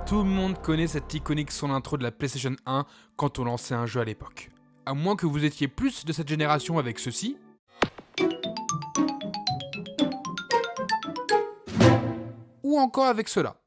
Tout le monde connaît cette iconique son intro de la PlayStation 1 quand on lançait un jeu à l'époque. À moins que vous étiez plus de cette génération avec ceci. Ou encore avec cela.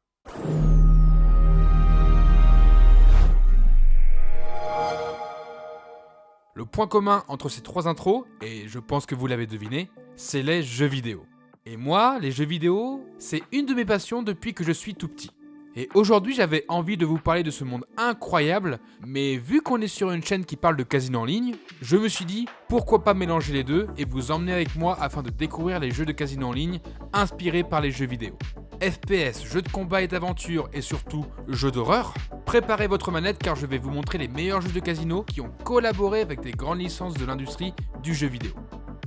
Le point commun entre ces trois intros, et je pense que vous l'avez deviné, c'est les jeux vidéo. Et moi, les jeux vidéo, c'est une de mes passions depuis que je suis tout petit. Et aujourd'hui, j'avais envie de vous parler de ce monde incroyable, mais vu qu'on est sur une chaîne qui parle de casino en ligne, je me suis dit, pourquoi pas mélanger les deux et vous emmener avec moi afin de découvrir les jeux de casino en ligne inspirés par les jeux vidéo. FPS, jeux de combat et d'aventure et surtout jeux d'horreur, préparez votre manette car je vais vous montrer les meilleurs jeux de casino qui ont collaboré avec des grandes licences de l'industrie du jeu vidéo.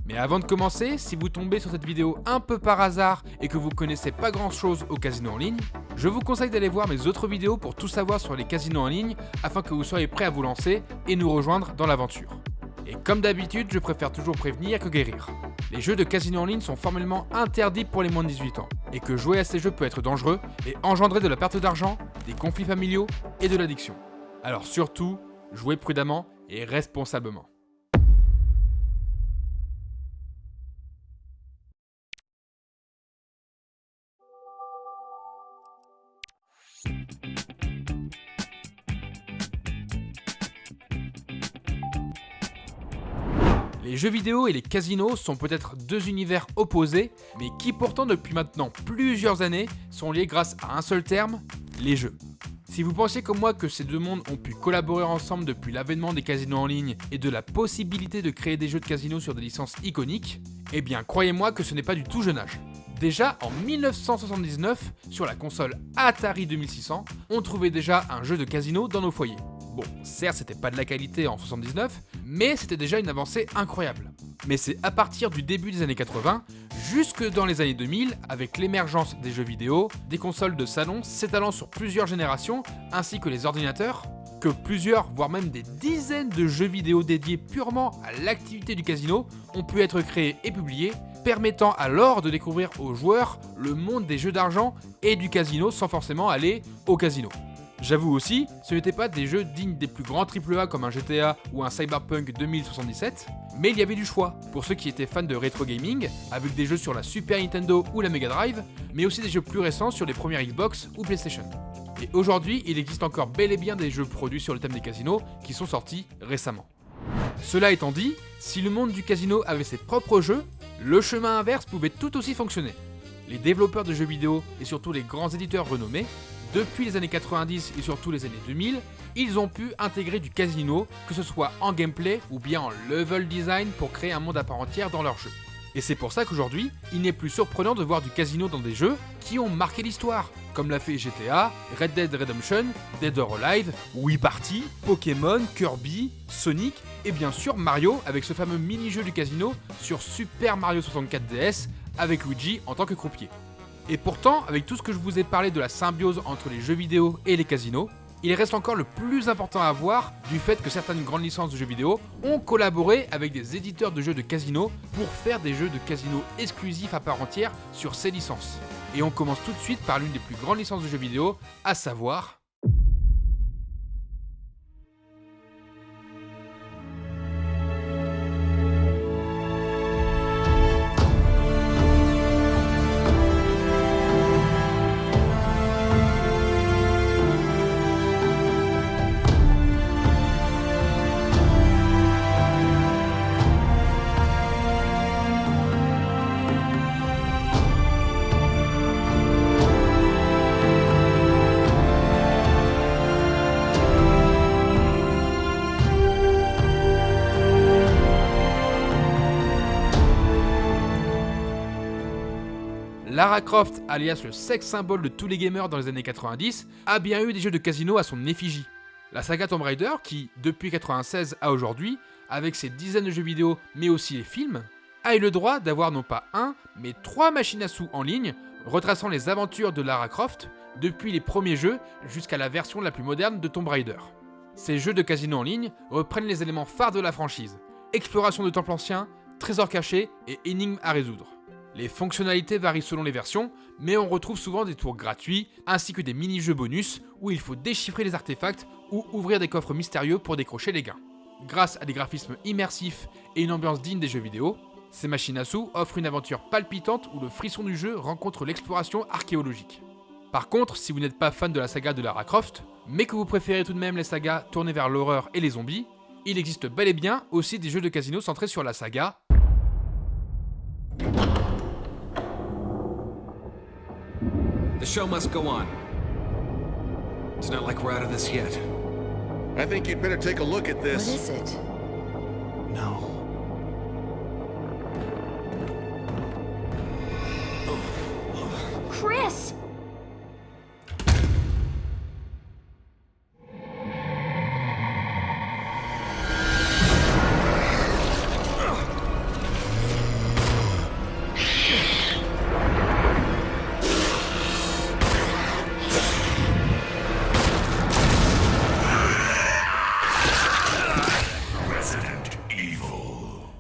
Mais avant de commencer, si vous tombez sur cette vidéo un peu par hasard et que vous connaissez pas grand chose au casino en ligne, je vous conseille d'aller voir mes autres vidéos pour tout savoir sur les casinos en ligne afin que vous soyez prêts à vous lancer et nous rejoindre dans l'aventure. Et comme d'habitude, je préfère toujours prévenir que guérir. Les jeux de casino en ligne sont formellement interdits pour les moins de 18 ans, et que jouer à ces jeux peut être dangereux et engendrer de la perte d'argent, des conflits familiaux et de l'addiction. Alors surtout, jouez prudemment et responsablement. Les jeux vidéo et les casinos sont peut-être deux univers opposés, mais qui pourtant depuis maintenant plusieurs années sont liés grâce à un seul terme, les jeux. Si vous pensiez comme moi que ces deux mondes ont pu collaborer ensemble depuis l'avènement des casinos en ligne et de la possibilité de créer des jeux de casino sur des licences iconiques, eh bien croyez-moi que ce n'est pas du tout jeune âge. Déjà en 1979, sur la console Atari 2600, on trouvait déjà un jeu de casino dans nos foyers. Bon, certes c'était pas de la qualité en 79, mais c'était déjà une avancée incroyable. Mais c'est à partir du début des années 80, jusque dans les années 2000, avec l'émergence des jeux vidéo, des consoles de salon s'étalant sur plusieurs générations, ainsi que les ordinateurs, que plusieurs, voire même des dizaines de jeux vidéo dédiés purement à l'activité du casino ont pu être créés et publiés, permettant alors de découvrir aux joueurs le monde des jeux d'argent et du casino sans forcément aller au casino. J'avoue aussi, ce n'étaient pas des jeux dignes des plus grands AAA comme un GTA ou un Cyberpunk 2077, mais il y avait du choix pour ceux qui étaient fans de rétro gaming, avec des jeux sur la Super Nintendo ou la Mega Drive, mais aussi des jeux plus récents sur les premières Xbox ou PlayStation. Et aujourd'hui, il existe encore bel et bien des jeux produits sur le thème des casinos qui sont sortis récemment. Cela étant dit, si le monde du casino avait ses propres jeux, le chemin inverse pouvait tout aussi fonctionner. Les développeurs de jeux vidéo et surtout les grands éditeurs renommés, depuis les années 90 et surtout les années 2000, ils ont pu intégrer du casino, que ce soit en gameplay ou bien en level design pour créer un monde à part entière dans leurs jeux. Et c'est pour ça qu'aujourd'hui, il n'est plus surprenant de voir du casino dans des jeux qui ont marqué l'histoire, comme l'a fait GTA, Red Dead Redemption, Dead or Alive, Wii Party, Pokémon, Kirby, Sonic et bien sûr Mario avec ce fameux mini-jeu du casino sur Super Mario 64 DS avec Luigi en tant que croupier. Et pourtant, avec tout ce que je vous ai parlé de la symbiose entre les jeux vidéo et les casinos, il reste encore le plus important à voir du fait que certaines grandes licences de jeux vidéo ont collaboré avec des éditeurs de jeux de casino pour faire des jeux de casino exclusifs à part entière sur ces licences. Et on commence tout de suite par l'une des plus grandes licences de jeux vidéo, à savoir Lara Croft, alias le sex symbole de tous les gamers dans les années 90, a bien eu des jeux de casino à son effigie. La saga Tomb Raider, qui, depuis 96 à aujourd'hui, avec ses dizaines de jeux vidéo mais aussi les films, a eu le droit d'avoir non pas un, mais 3 machines à sous en ligne, retraçant les aventures de Lara Croft, depuis les premiers jeux jusqu'à la version la plus moderne de Tomb Raider. Ces jeux de casino en ligne reprennent les éléments phares de la franchise, exploration de temples anciens, trésors cachés et énigmes à résoudre. Les fonctionnalités varient selon les versions, mais on retrouve souvent des tours gratuits, ainsi que des mini-jeux bonus où il faut déchiffrer les artefacts ou ouvrir des coffres mystérieux pour décrocher les gains. Grâce à des graphismes immersifs et une ambiance digne des jeux vidéo, ces machines à sous offrent une aventure palpitante où le frisson du jeu rencontre l'exploration archéologique. Par contre, si vous n'êtes pas fan de la saga de Lara Croft, mais que vous préférez tout de même les sagas tournées vers l'horreur et les zombies, il existe bel et bien aussi des jeux de casino centrés sur la saga. The show must go on. It's not like we're out of this yet. I think you'd better take a look at What this. is it? No. Chris!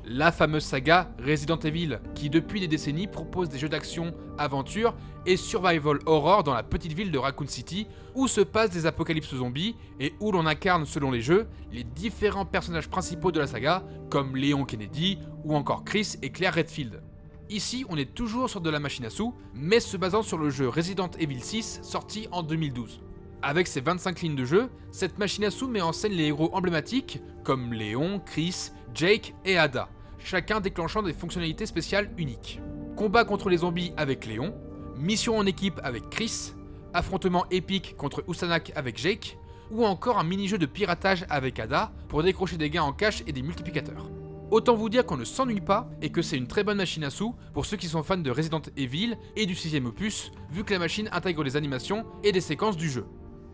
La fameuse saga Resident Evil, qui depuis des décennies propose des jeux d'action, aventure et survival horror dans la petite ville de Raccoon City, où se passent des apocalypses zombies et où l'on incarne selon les jeux les différents personnages principaux de la saga, comme Léon Kennedy ou encore Chris et Claire Redfield. Ici, on est toujours sur de la machine à sous, mais se basant sur le jeu Resident Evil 6 sorti en 2012. Avec ses 25 lignes de jeu, cette machine à sous met en scène les héros emblématiques comme Léon, Chris, Jake et Ada, chacun déclenchant des fonctionnalités spéciales uniques. Combat contre les zombies avec Léon, mission en équipe avec Chris, affrontement épique contre Usanak avec Jake, ou encore un mini-jeu de piratage avec Ada pour décrocher des gains en cash et des multiplicateurs. Autant vous dire qu'on ne s'ennuie pas et que c'est une très bonne machine à sous pour ceux qui sont fans de Resident Evil et du 6ème opus, vu que la machine intègre des animations et des séquences du jeu.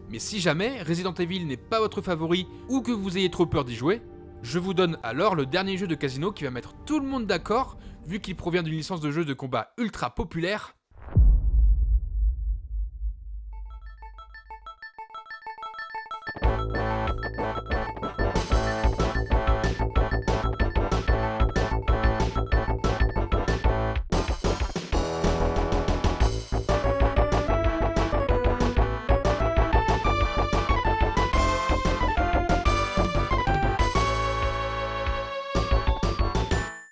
Mais si jamais Resident Evil n'est pas votre favori ou que vous ayez trop peur d'y jouer, je vous donne alors le dernier jeu de casino qui va mettre tout le monde d'accord, vu qu'il provient d'une licence de jeu de combat ultra populaire.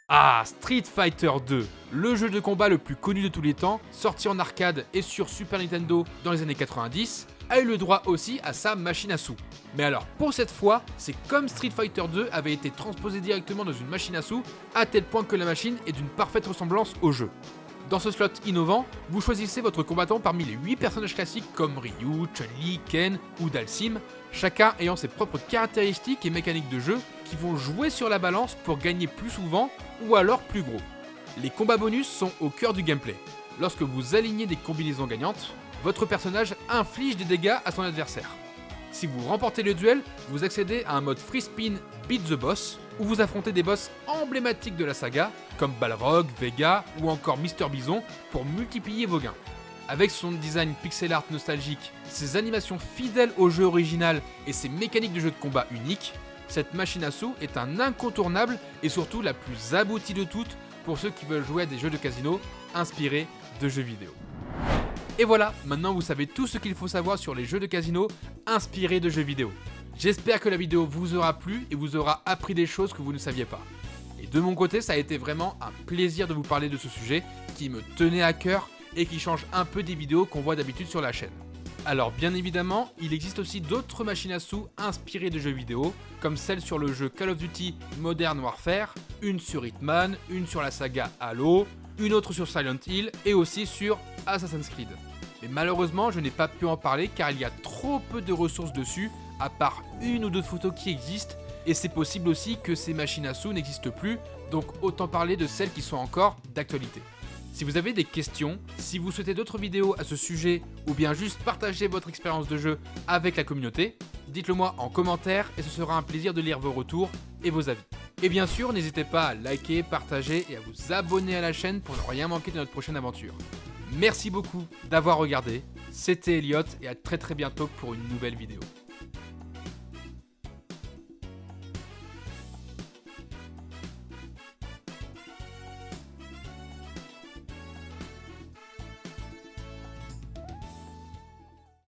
Ah, Street Fighter 2, le jeu de combat le plus connu de tous les temps, sorti en arcade et sur Super Nintendo dans les années 90, a eu le droit aussi à sa machine à sous. Mais alors, pour cette fois, c'est comme Street Fighter 2 avait été transposé directement dans une machine à sous, à tel point que la machine est d'une parfaite ressemblance au jeu. Dans ce slot innovant, vous choisissez votre combattant parmi les 8 personnages classiques comme Ryu, Chun-Li, Ken ou Dalsim, chacun ayant ses propres caractéristiques et mécaniques de jeu qui vont jouer sur la balance pour gagner plus souvent ou alors plus gros. Les combats bonus sont au cœur du gameplay. Lorsque vous alignez des combinaisons gagnantes, votre personnage inflige des dégâts à son adversaire. Si vous remportez le duel, vous accédez à un mode free spin Beat the Boss, où vous affrontez des boss emblématiques de la saga, comme Balrog, Vega ou encore Mr Bison, pour multiplier vos gains. Avec son design pixel art nostalgique, ses animations fidèles au jeu original et ses mécaniques de jeu de combat uniques, cette machine à sous est un incontournable et surtout la plus aboutie de toutes pour ceux qui veulent jouer à des jeux de casino inspirés de jeux vidéo. Et voilà, maintenant vous savez tout ce qu'il faut savoir sur les jeux de casino inspirés de jeux vidéo. J'espère que la vidéo vous aura plu et vous aura appris des choses que vous ne saviez pas. Et de mon côté, ça a été vraiment un plaisir de vous parler de ce sujet qui me tenait à cœur et qui change un peu des vidéos qu'on voit d'habitude sur la chaîne. Alors bien évidemment, il existe aussi d'autres machines à sous inspirées de jeux vidéo, comme celle sur le jeu Call of Duty Modern Warfare, une sur Hitman, une sur la saga Halo, une autre sur Silent Hill et aussi sur Assassin's Creed. Mais malheureusement, je n'ai pas pu en parler car il y a trop peu de ressources dessus, à part une ou deux photos qui existent, et c'est possible aussi que ces machines à sous n'existent plus, donc autant parler de celles qui sont encore d'actualité. Si vous avez des questions, si vous souhaitez d'autres vidéos à ce sujet, ou bien juste partager votre expérience de jeu avec la communauté, dites-le moi en commentaire et ce sera un plaisir de lire vos retours et vos avis. Et bien sûr, n'hésitez pas à liker, partager et à vous abonner à la chaîne pour ne rien manquer de notre prochaine aventure. Merci beaucoup d'avoir regardé, c'était Elliot et à très bientôt pour une nouvelle vidéo.